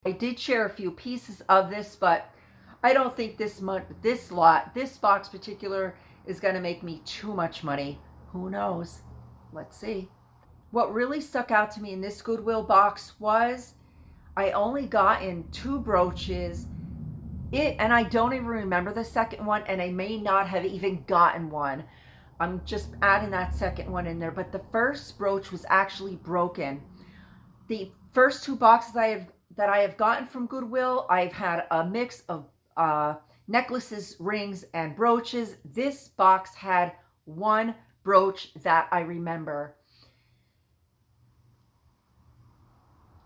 I did share a few pieces of this, but I don't think this box particular is going to make me too much money. Who knows? Let's see. What really stuck out to me in this Goodwill box was I only got in 2 brooches. And I don't even remember the second one, and I may not have even gotten one. I'm just adding that second one in there, but the first brooch was actually broken. The first 2 boxes that I have gotten from Goodwill, I've had a mix of necklaces, rings, and brooches. This box had 1 brooch that I remember.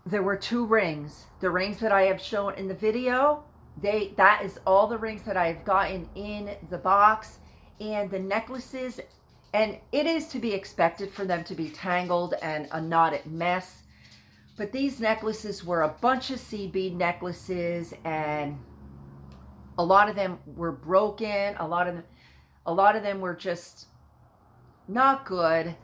There were 2 rings. The rings that I have shown in the video, that is all the rings that I've gotten in the box. And the necklaces, and it is to be expected for them to be tangled and a knotted mess. But these necklaces were a bunch of seed bead necklaces, and a lot of them were broken. A lot of them were just not good.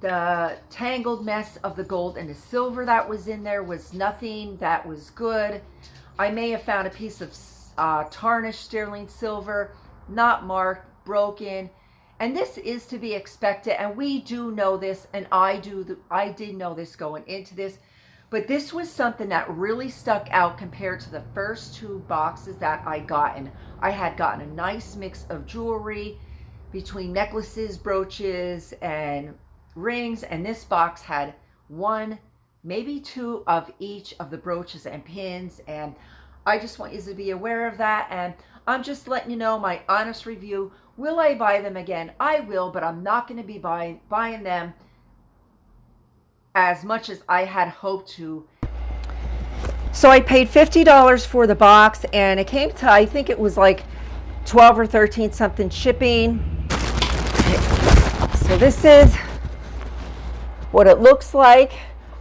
The tangled mess of the gold and the silver that was in there was nothing that was good. I may have found a piece of tarnished sterling silver, not marked, broken. And this is to be expected, and we do know this, and I did know this going into this. But this was something that really stuck out compared to the first 2 boxes that I gotten. I had gotten a nice mix of jewelry between necklaces, brooches, and rings, and this box had 1, maybe 2 of each of the brooches and pins, and I just want you to be aware of that. And I'm just letting you know my honest review. Will I buy them again? I will, but I'm not going to be buying them as much as I had hoped to. So I paid $50 for the box, and it came to, I think it was like 12 or 13 something shipping. So this is what it looks like.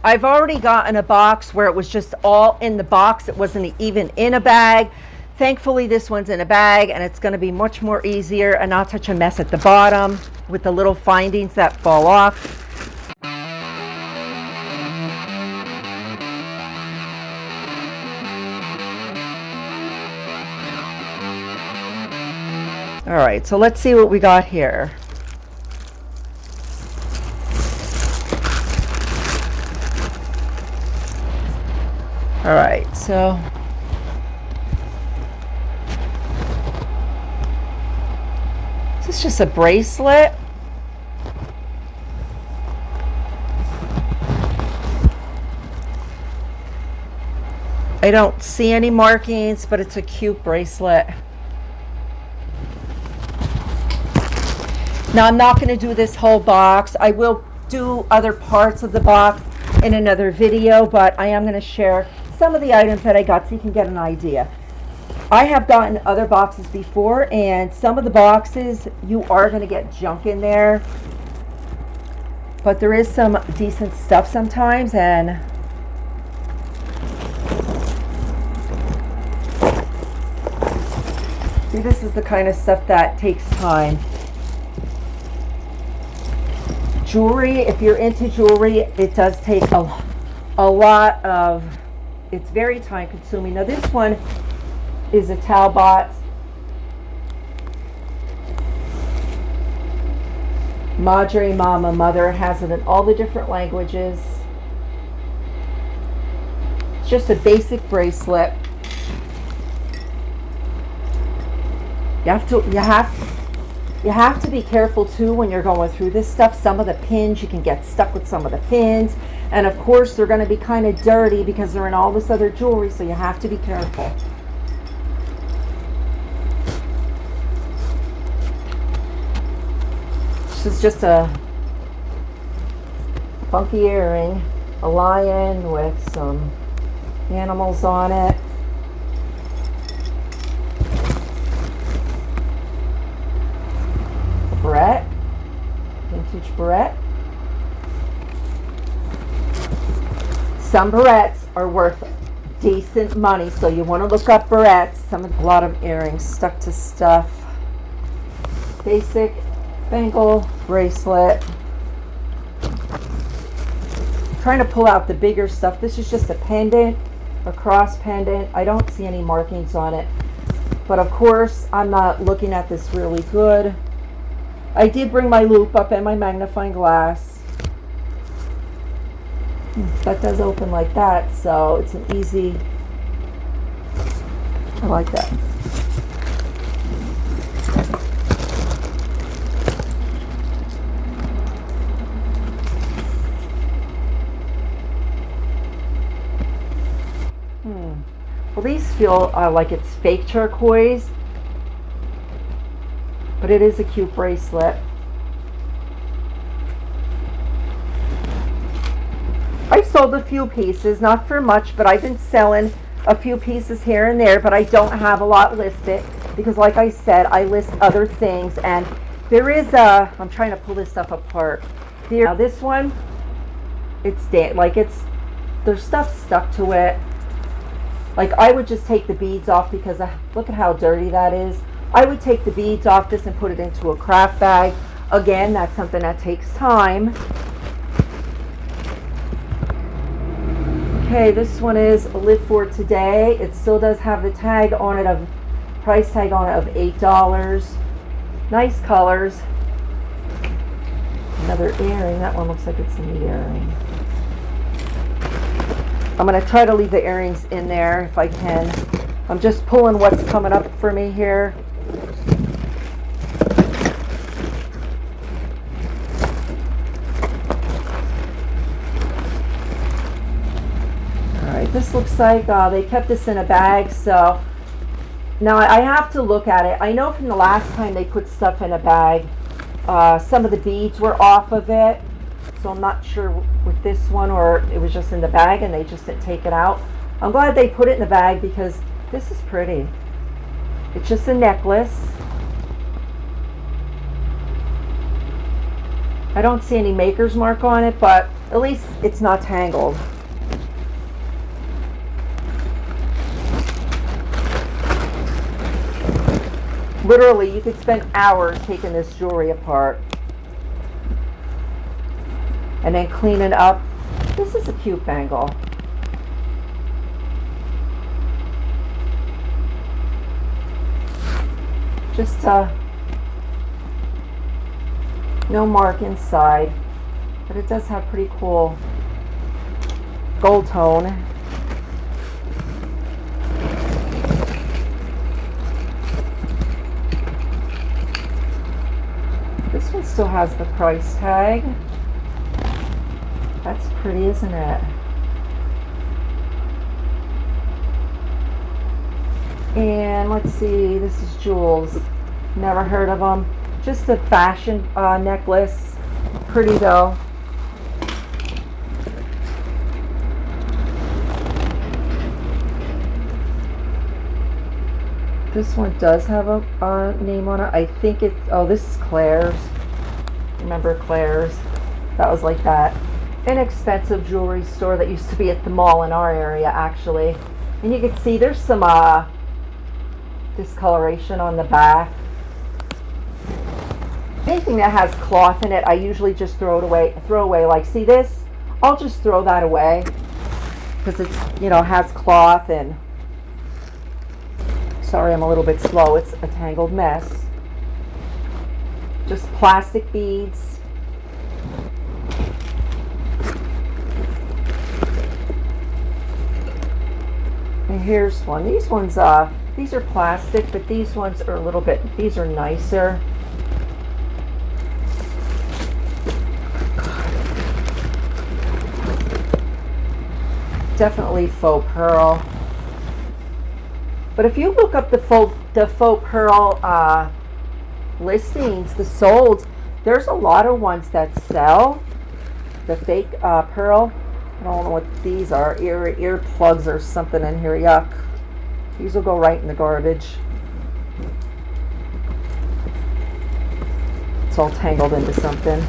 I've already gotten a box where it was just all in the box. It wasn't even in a bag. Thankfully, this one's in a bag, and it's going to be much more easier and not such a mess at the bottom with the little findings that fall off. All right, so let's see what we got here. All right, so this is just a bracelet. I don't see any markings, but it's a cute bracelet. Now, I'm not going to do this whole box. I will do other parts of the box in another video, but I am going to share some of the items that I got so you can get an idea. I have gotten other boxes before, and some of the boxes you are going to get junk in there, but there is some decent stuff sometimes. And see, this is the kind of stuff that takes time. Jewelry, if you're into jewelry, it does take a lot of, it's very time consuming. Now this one is a Talbot Madre Mama, mother, has it in all the different languages. It's just a basic bracelet. You have to be careful too when you're going through this stuff. Some of the pins, you can get stuck with some of the pins, and of course they're going to be kind of dirty because they're in all this other jewelry, so you have to be careful. This is just a funky earring, a lion with some animals on it. Barrette, vintage barrette. Some barrettes are worth decent money, so you want to look up barrettes. A lot of earrings stuck to stuff. Basic bangle bracelet. I'm trying to pull out the bigger stuff. This is just a pendant. a cross pendant. I don't see any markings on it, but of course I'm not looking at this really good. I did bring my loupe up and my magnifying glass. That does open like that, so it's an easy, I like that. Well, these feel like it's fake turquoise, but it is a cute bracelet. I sold a few pieces, not for much, but I've been selling a few pieces here and there, but I don't have a lot listed because, like I said, I list other things. And there is a, I'm trying to pull this stuff apart. Here, now this one, it's like there's stuff stuck to it. Like, I would just take the beads off because look at how dirty that is. I would take the beads off this and put it into a craft bag. Again, that's something that takes time. Okay, this one is a live for today. It still does have the tag on it price tag on it of $8. Nice colors. Another earring. That one looks like it's a neat earring. I'm going to try to leave the earrings in there if I can. I'm just pulling what's coming up for me here. Alright, this looks like they kept this in a bag, so now I have to look at it. I know from the last time they put stuff in a bag, some of the beads were off of it. So I'm not sure with this one, or it was just in the bag and they just didn't take it out. I'm glad they put it in the bag because this is pretty. It's just a necklace. I don't see any maker's mark on it, but at least it's not tangled. Literally, you could spend hours taking this jewelry apart and then clean it up. This is a cute bangle. Just no mark inside, but it does have pretty cool gold tone. This one still has the price tag. That's pretty, isn't it? And let's see, this is jewels. Never heard of them. Just a fashion necklace. Pretty though. This one does have a name on it. I think it's, oh, this is Claire's. Remember Claire's? That was like that inexpensive jewelry store that used to be at the mall in our area, actually. And you can see there's some discoloration on the back. Anything that has cloth in it, I usually just throw away. Like, see this? I'll just throw that away because it's, you know, has cloth. And sorry, I'm a little bit slow. It's a tangled mess. Just plastic beads. And here's one. These ones, these are plastic, but these ones are a little bit, these are nicer. Definitely faux pearl. But if you look up the faux pearl listings, the solds, there's a lot of ones that sell the fake pearl. I don't know what these are, ear plugs or something in here. Yuck. These will go right in the garbage. It's all tangled into something.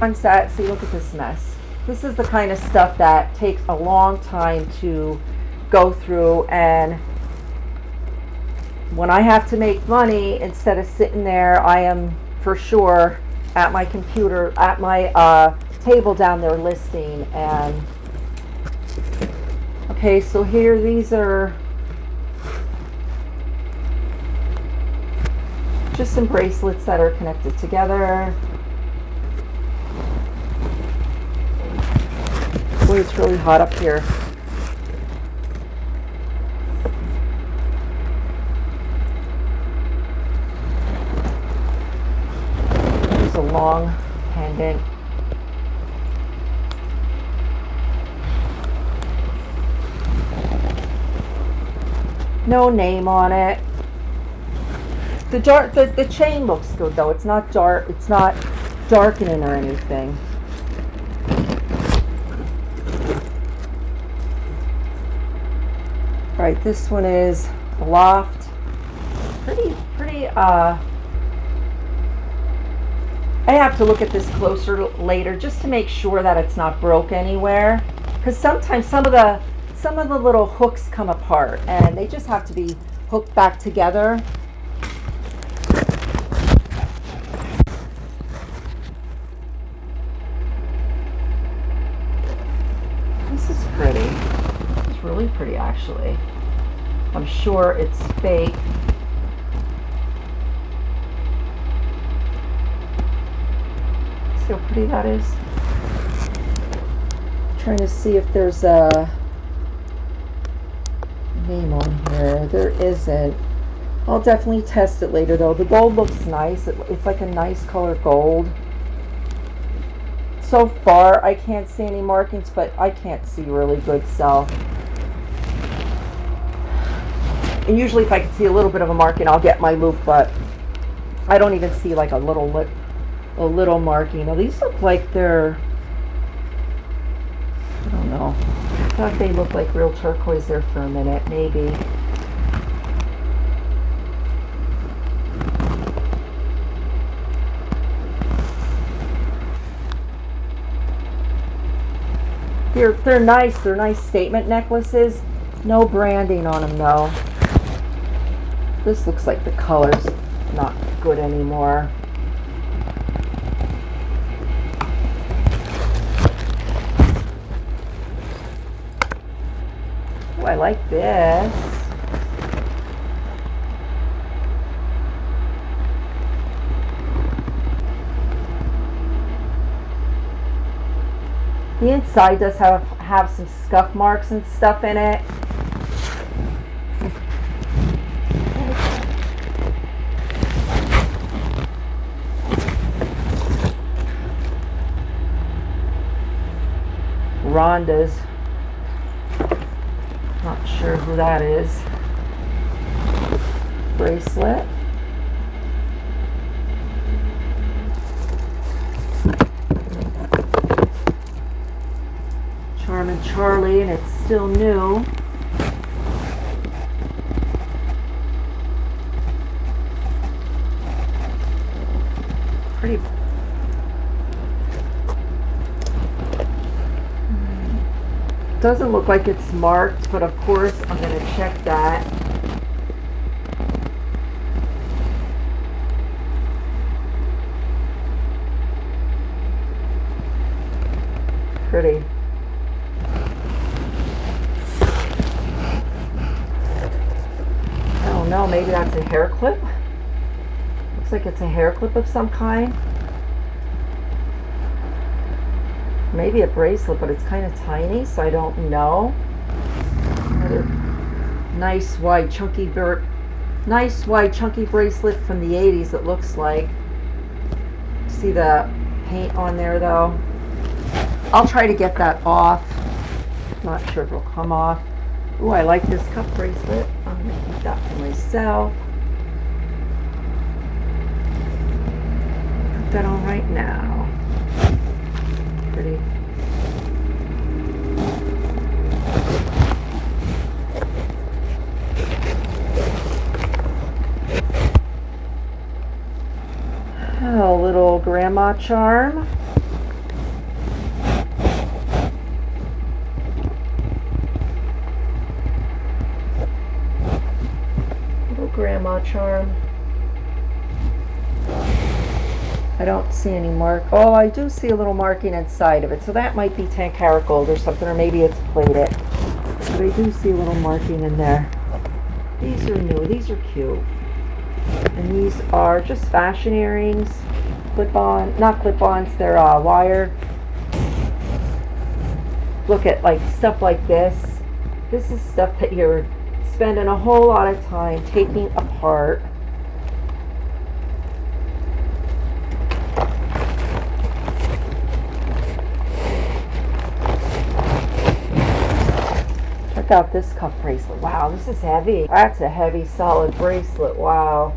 On set, see, look at this mess. This is the kind of stuff that takes a long time to go through, and when I have to make money, instead of sitting there, I am for sure at my computer, at my table down there listing, and Okay, so here, these are just some bracelets that are connected together. Boy, it's really hot up here. There's a long pendant. No name on it. The chain looks good though. It's not dark. It's not darkening or anything. All right, this one is Loft. Pretty. I have to look at this closer later just to make sure that it's not broke anywhere. Because sometimes some of the little hooks come apart and they just have to be hooked back together. This is pretty. It's really pretty actually. I'm sure it's fake. See how pretty that is? Trying to see if there's a name on here. There isn't. I'll definitely test it later though. The gold looks nice. It's like a nice color gold. So far I can't see any markings, but I can't see really good, so. And usually if I can see a little bit of a marking, I'll get my loop, but I don't even see like a little marking. Now these look like they're, I don't know. I thought they looked like real turquoise there for a minute, maybe. They're nice. They're nice statement necklaces. No branding on them though. This looks like the color's not good anymore. Oh, I like this. The inside does have some scuff marks and stuff in it. Rhonda's. Not sure who that is. Bracelet. Charmin' Charlie, and it's still new. Pretty. Doesn't look like it's marked, but of course I'm going to check that. Pretty. I don't know, maybe that's a hair clip. Looks like it's a hair clip of some kind. Maybe a bracelet, but it's kind of tiny, so I don't know. Another nice wide chunky bracelet from the 80s, it looks like. See the paint on there though. I'll try to get that off. Not sure if it'll come off. Ooh, I like this cup bracelet. I'm gonna keep that for myself. Put that on right now. Pretty. Oh, a little grandma charm. Little grandma charm. I don't see any mark. Oh, I do see a little marking inside of it, so that might be 10 karat gold or something, or maybe it's plated. But I do see a little marking in there. These are new. These are cute. And these are just fashion earrings. Clip-on, not clip-ons, they're wire. Look at like stuff like this. This is stuff that you're spending a whole lot of time taking apart. Check out this cuff bracelet. Wow, this is heavy. That's a heavy, solid bracelet. Wow.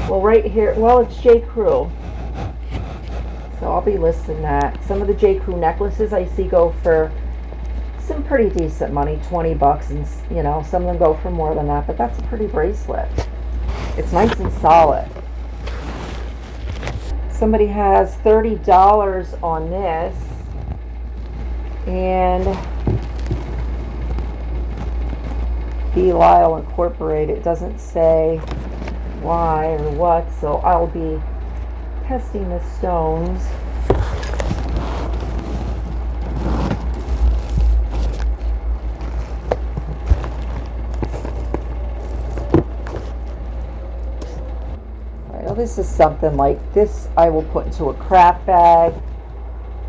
Well, right here, well, it's J. Crew. So I'll be listing that. Some of the J. Crew necklaces I see go for some pretty decent money, 20 bucks, and you know, some of them go for more than that, but that's a pretty bracelet. It's nice and solid. Somebody has $30 on this, and Belial Incorporated. It doesn't say why or what, so I'll be testing the stones. Well, this is something like this I will put into a craft bag.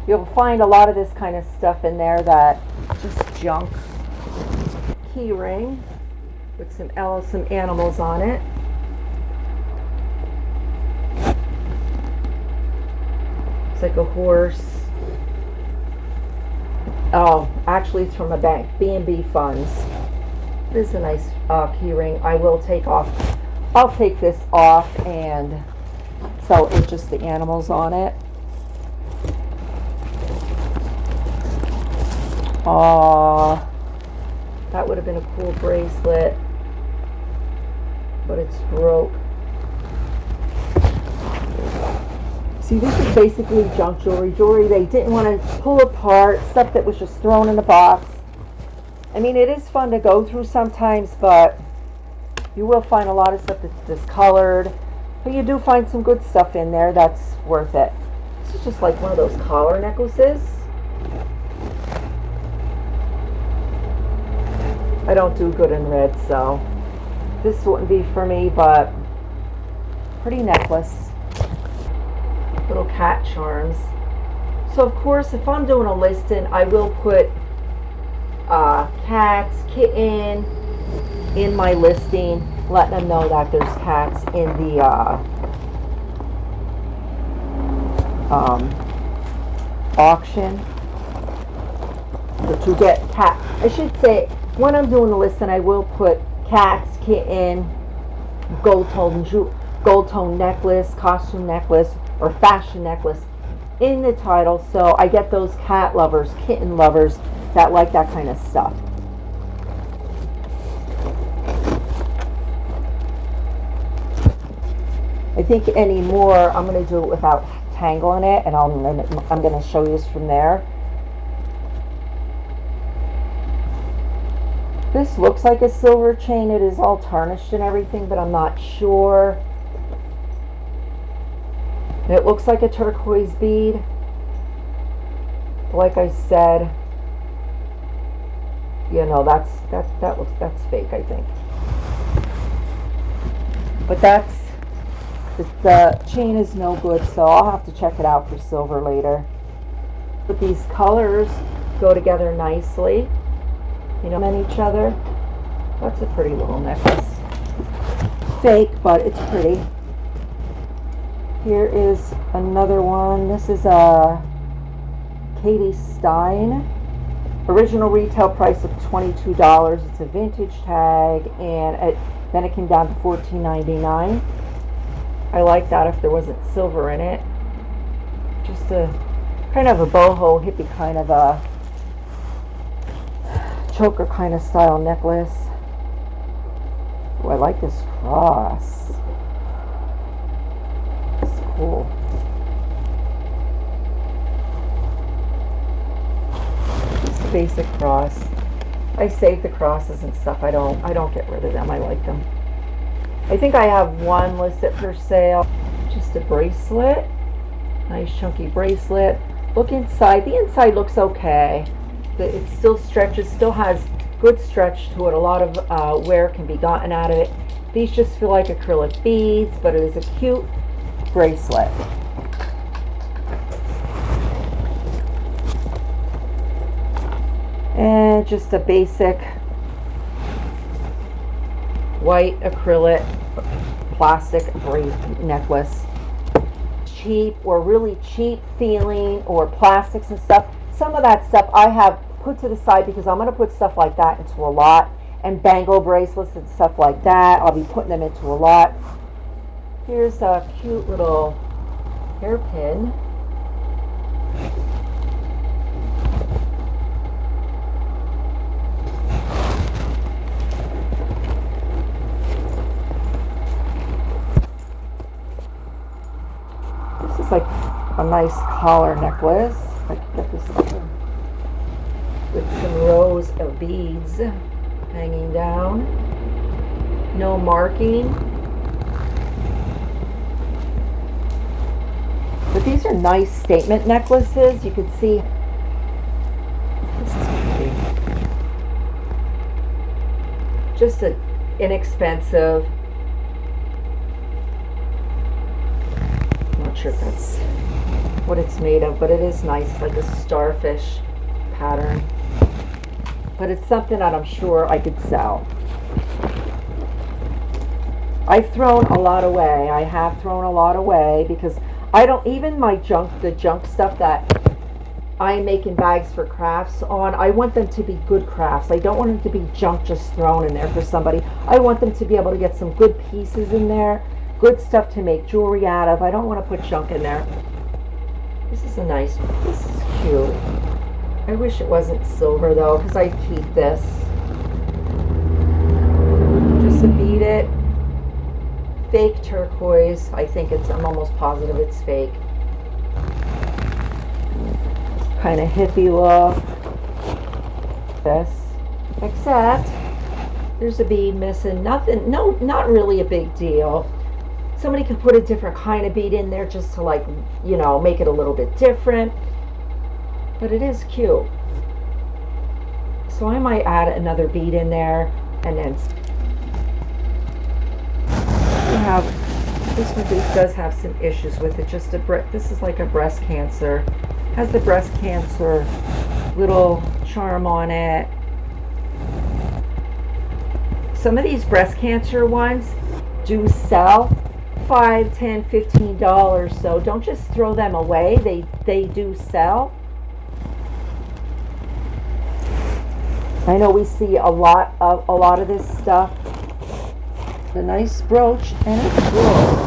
You'll find a lot of this kind of stuff in there that just junk. Key ring with some animals on it. It's like a horse. Oh, actually it's from a bank. B&B funds. This is a nice key ring. I will take off. I'll take this off and sell it with just the animals on it. Oh, that would have been a cool bracelet, but it's broke. See, this is basically junk jewelry they didn't want to pull apart, stuff that was just thrown in the box. I mean, it is fun to go through sometimes, but you will find a lot of stuff that's discolored. But you do find some good stuff in there that's worth it. This is just like one of those collar necklaces. I don't do good in red, so this wouldn't be for me, but pretty necklace. Little cat charms. So of course, if I'm doing a listing, I will put cats, kitten in my listing, letting them know that there's cats in the auction. But you get cat. I should say, when I'm doing a listing, I will put cats, kitten, gold tone necklace, costume necklace, or fashion necklace in the title, so I get those cat lovers, kitten lovers that like that kind of stuff. I think anymore I'm going to do it without tangling it, and I'm going to show you this from there. This looks like a silver chain. It is all tarnished and everything, but I'm not sure. It looks like a turquoise bead. Like I said, you know, that's fake, I think. But the chain is no good, so I'll have to check it out for silver later. But these colors go together nicely. You know, and each other. That's a pretty little necklace. Fake, but it's pretty. Here is another one. This is a Katie Stein. Original retail price of $22. It's a vintage tag, and then it came down to $14.99. I like that if there wasn't silver in it. Just a kind of a boho hippie kind of a choker kind of style necklace. Oh, I like this cross. It's cool. Just a basic cross. I save the crosses and stuff. I don't get rid of them. I like them. I think I have one listed for sale. Just a bracelet. Nice chunky bracelet. Look inside. The inside looks okay. it still stretches, still has good stretch to it. A lot of wear can be gotten out of it. These just feel like acrylic beads, but it is a cute bracelet. And just a basic white acrylic plastic necklace. Cheap or really cheap feeling, or plastics and stuff. Some of that stuff I have put to the side because I'm going to put stuff like that into a lot, and bangle bracelets and stuff like that. I'll be putting them into a lot. Here's a cute little hairpin. This is like a nice collar necklace. If I can get this open. With some rows of beads hanging down. No marking. But these are nice statement necklaces. You can see. This is pretty. Just an inexpensive. I'm not sure if that's what it's made of, but it is nice. It's like a starfish pattern. But it's something that I'm sure I could sell. I've thrown a lot away. I have thrown a lot away because I don't, even my junk, the junk stuff that I'm making bags for crafts on, I want them to be good crafts. I don't want them to be junk just thrown in there for somebody. I want them to be able to get some good pieces in there, good stuff to make jewelry out of. I don't want to put junk in there. This is a nice, this is cute. I wish it wasn't silver though, because I'd keep this. Just to beat it. Fake turquoise. I think it's, I'm almost positive it's fake. Kind of hippie look. This. Except, there's a bead missing. Nothing, no, not really a big deal. Somebody could put a different kind of bead in there just to, like, you know, make it a little bit different. But it is cute. So I might add another bead in there, and then we have this one. This does have some issues with it. Just a this is like a breast cancer. Has the breast cancer little charm on it. Some of these breast cancer ones do sell $5, $10, $15. So don't just throw them away. They do sell. I know we see a lot of this stuff. A nice brooch, and it's gold.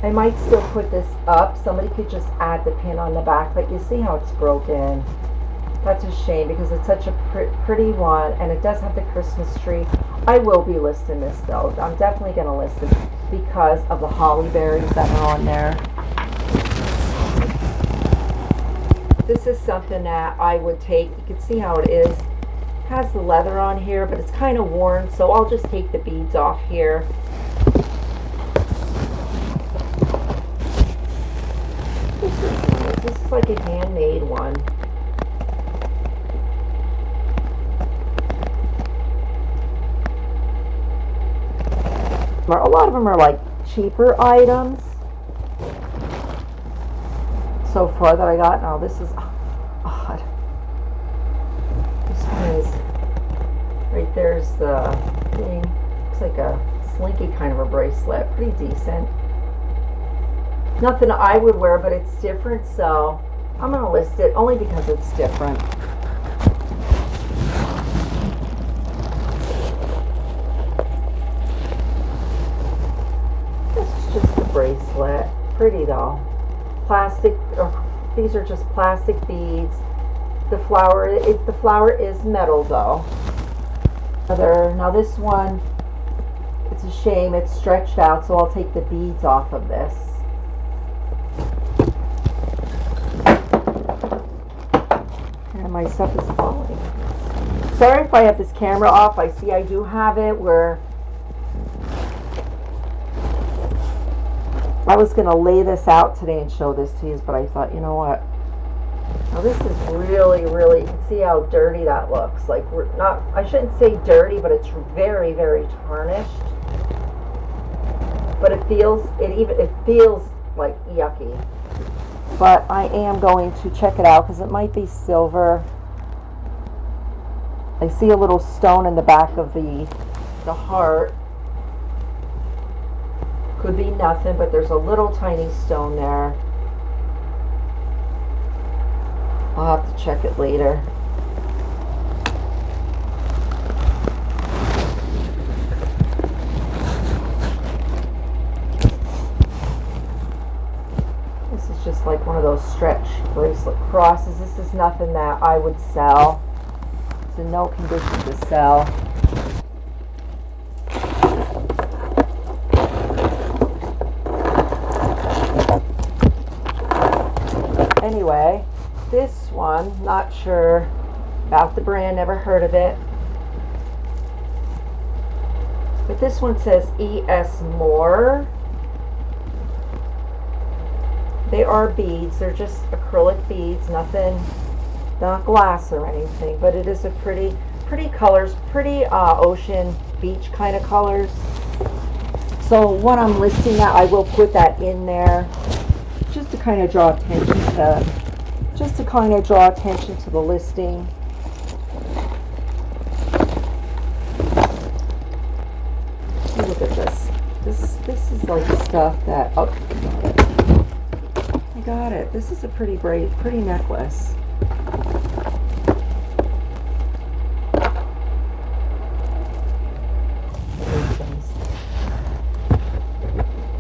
I might still put this up. Somebody could just add the pin on the back, but you see how it's broken. That's a shame because it's such a pretty one, and it does have the Christmas tree. I will be listing this though. I'm definitely going to list it because of the holly berries that are on there. This is something that I would take. You can see how it is. It has the leather on here, but it's kind of worn, so I'll just take the beads off here. This is like a handmade one. A lot of them are like cheaper items so far that I got. Now this is odd. This one is right there's the thing. Looks like a slinky kind of a bracelet. Pretty decent. Nothing I would wear, but it's different, so I'm gonna list it only because it's different. This is just a bracelet. Pretty though. Plastic, these are just plastic beads. The flower is metal though. Now this one, it's a shame it's stretched out, so I'll take the beads off of this. And my stuff is falling. Sorry if I have this camera off. I see I do have it where I was going to lay this out today and show this to you, but I thought, you know what? Now this is really, really, you can see how dirty that looks. Like, we're not, I shouldn't say dirty, but it's very, very tarnished. But it feels like yucky. But I am going to check it out because it might be silver. I see a little stone in the back of the heart. Could be nothing, but there's a little tiny stone there. I'll have to check it later. This is just like one of those stretch bracelet crosses. This is nothing that I would sell. It's in no condition to sell. Anyway, this one, not sure about the brand, never heard of it. But this one says ES More. They are beads, they're just acrylic beads, nothing, not glass or anything, but it is a pretty colors, pretty ocean beach kind of colors. So what I'm listing at, I will put that in there just to kind of draw attention to, the listing. Look at this. This is like stuff that, oh, I got it. This is a pretty necklace.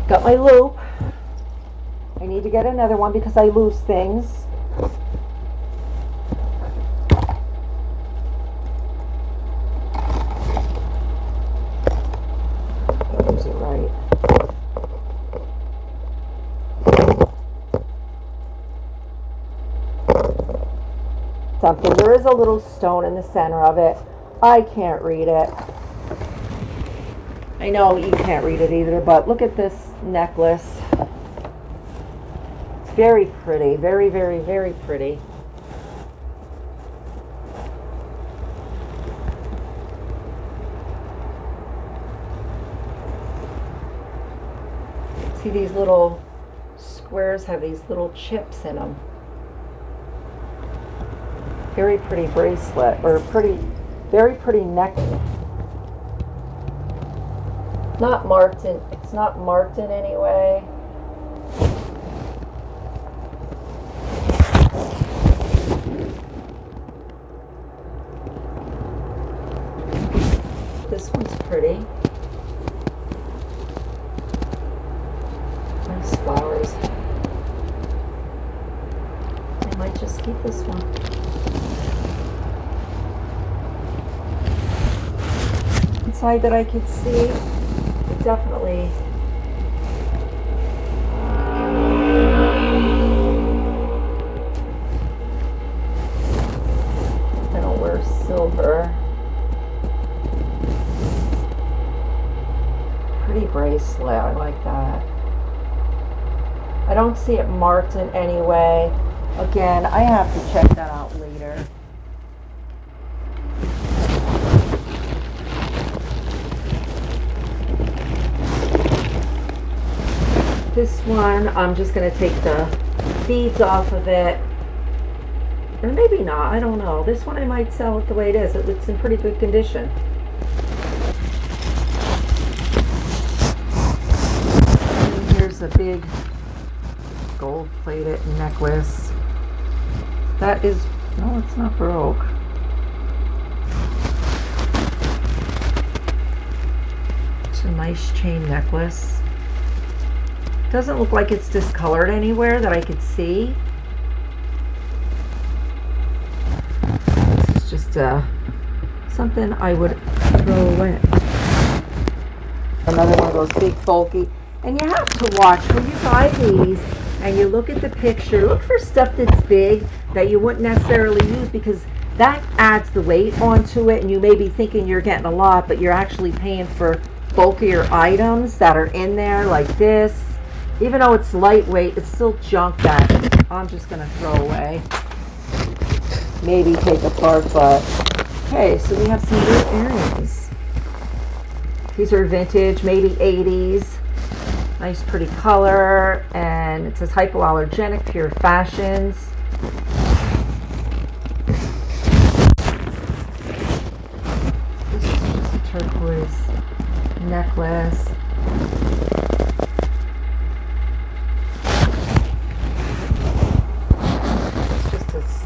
Got my loop. I need to get another one because I lose things. Use it right. Something. There is a little stone in the center of it. I can't read it. I know you can't read it either, but look at this necklace. It's very pretty. Very, very, very pretty. See, these little squares have these little chips in them. Very pretty bracelet, or very pretty necklace. Not marked in, it's not marked in any way. This one's pretty. Nice flowers. I might just keep this one. Inside that I could see. Definitely I don't wear silver. Pretty bracelet, I like that. I don't see it marked in any way. Again, I have to check that out later. This one, I'm just going to take the beads off of it. Or maybe not, I don't know. This one I might sell it the way it is. It's in pretty good condition. And here's a big gold-plated necklace. That is, no, it's not broke. It's a nice chain necklace. Doesn't look like it's discolored anywhere that I could see. This is just something I would throw away. Another one of those big bulky. And you have to watch when you buy these and you look at the picture, look for stuff that's big that you wouldn't necessarily use, because that adds the weight onto it, and you may be thinking you're getting a lot, but you're actually paying for bulkier items that are in there like this. Even though it's lightweight, it's still junk that I'm just going to throw away. maybe take apart, but okay, so we have some good earrings. These are vintage, maybe 80s. Nice pretty color, and it says hypoallergenic, pure fashions. This is just a turquoise necklace. It's just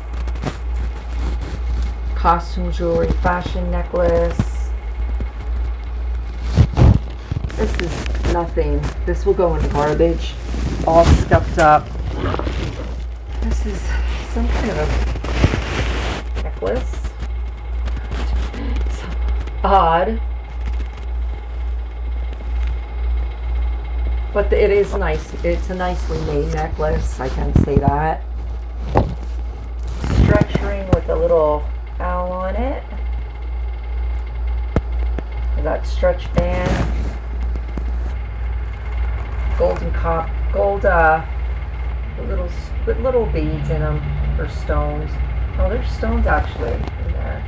a costume jewelry fashion necklace. This is nothing. This will go in the garbage, all scuffed up. This is some kind of a necklace. It's odd, but it is nice. It's a nicely made necklace, I can say that. Stretch ring with a little owl on it. I got stretch band. Golden cop, gold, little beads in them, or stones. Oh, there's stones actually in there.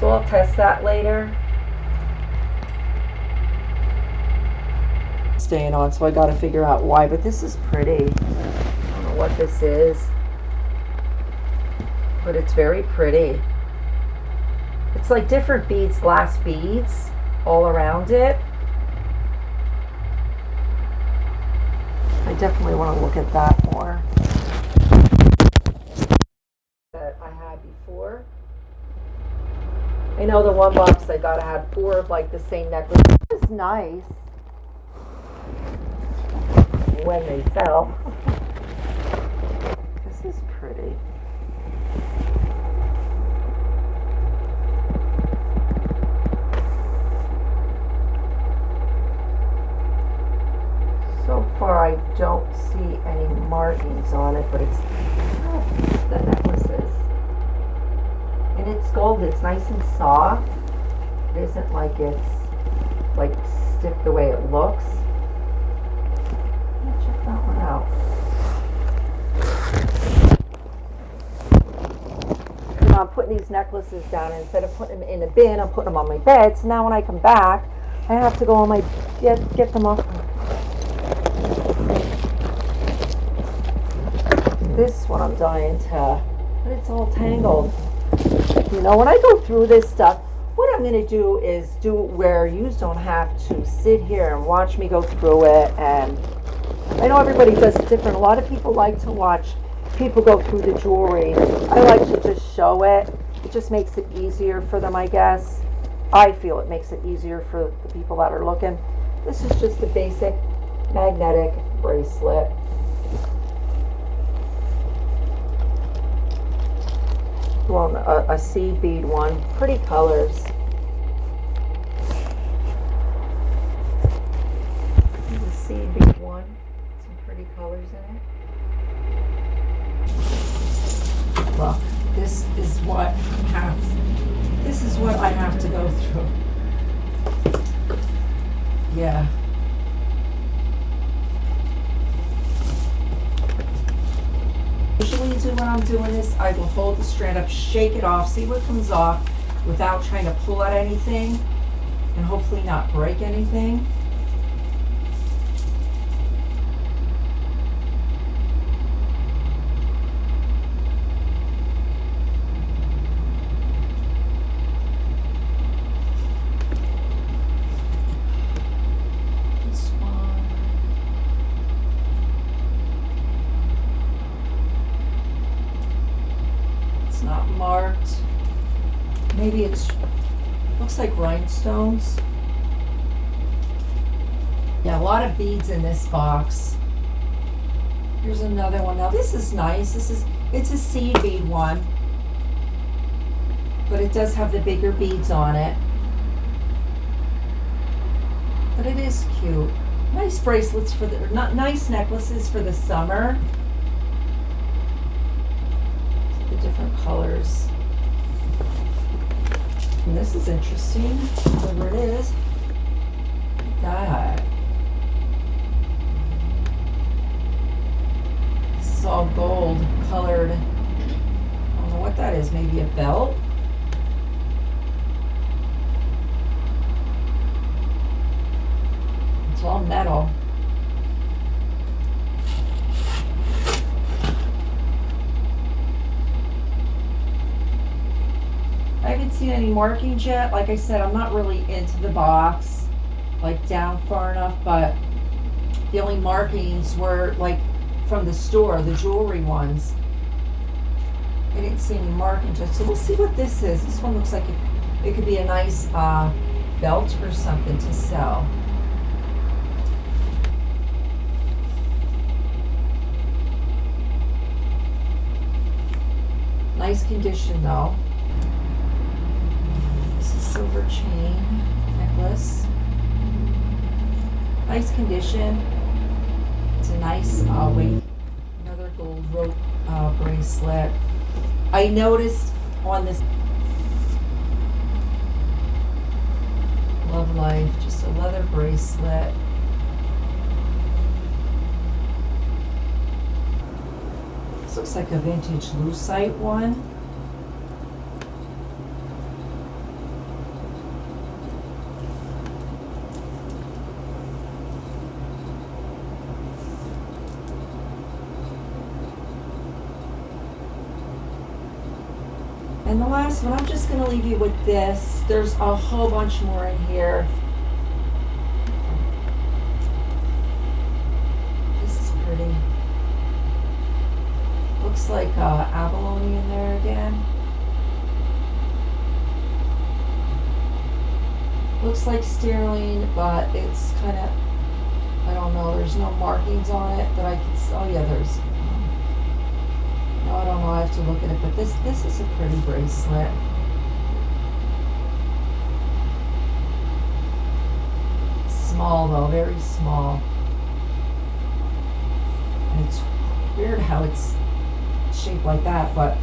So I'll test that later. Staying on, so I got to figure out why. But this is pretty. I don't know what this is, but it's very pretty. It's like different beads, glass beads, all around it. I definitely want to look at that more. That I had before. I know the one box I got, I had 4 of like the same necklace. This is nice when they sell. This is pretty. So far, I don't see any markings on it, but it's the necklaces. And it's gold. It's nice and soft. It isn't like it's like stiff the way it looks. Let me check that one out. And I'm putting these necklaces down, and instead of putting them in a bin, I'm putting them on my bed. So now when I come back, I have to go on my get them off. This one I'm dying to, but it's all tangled. You know, when I go through this stuff, what I'm going to do is do it where you don't have to sit here and watch me go through it. And I know everybody does it different. A lot of people like to watch people go through the jewelry. I like to just show it. It just makes it easier for them, I guess. I feel it makes it easier for the people that are looking. This is just a basic magnetic bracelet. Well, a seed bead one. Pretty colors. There's a seed bead one. Some pretty colors in it. Well, this is what I have to go through. Yeah. Usually do when I'm doing this, I will hold the strand up, shake it off, see what comes off without trying to pull out anything, and hopefully not break anything. Marked. Maybe it's looks like rhinestones. Yeah, a lot of beads in this box. Here's another one. Now this is nice. It's a seed bead one, but it does have the bigger beads on it. But it is cute. Nice bracelets for the nice necklaces for the summer. Different colors. And this is interesting, whatever it is. Look at that. This is all gold colored. I don't know what that is. Maybe a belt. It's all metal. I haven't seen any markings yet. Like I said, I'm not really into the box, like down far enough, but the only markings were like from the store, the jewelry ones. I didn't see any markings yet, so we'll see what this is. This one looks like it could be a nice belt or something to sell. Nice condition though. This is silver chain necklace. Nice condition. It's a nice weight. Another gold rope bracelet. I noticed on this Love Life, just a leather bracelet. This looks like a vintage lucite one. And the last one, I'm just going to leave you with this. There's a whole bunch more in here. This is pretty. Looks like abalone in there again. Looks like sterling, but it's kind of, I don't know, there's no markings on it that I can see. Oh yeah, there's. No, I don't know, I have to look at it, but this is a pretty bracelet. Small though, very small. And it's weird how it's shaped like that, but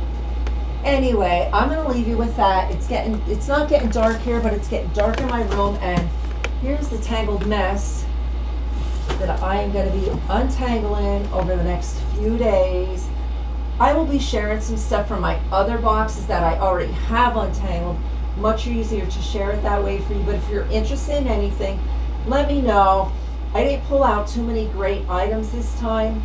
anyway, I'm gonna leave you with that. It's not getting dark here, but it's getting dark in my room, and here's the tangled mess that I am gonna be untangling over the next few days. I will be sharing some stuff from my other boxes that I already have untangled. Much easier to share it that way for you. But if you're interested in anything, let me know. I didn't pull out too many great items this time,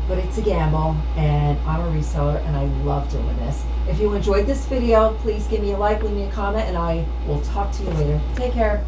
but it's a gamble, and I'm a reseller, and I love doing this. If you enjoyed this video, please give me a like, leave me a comment, and I will talk to you later. Take care.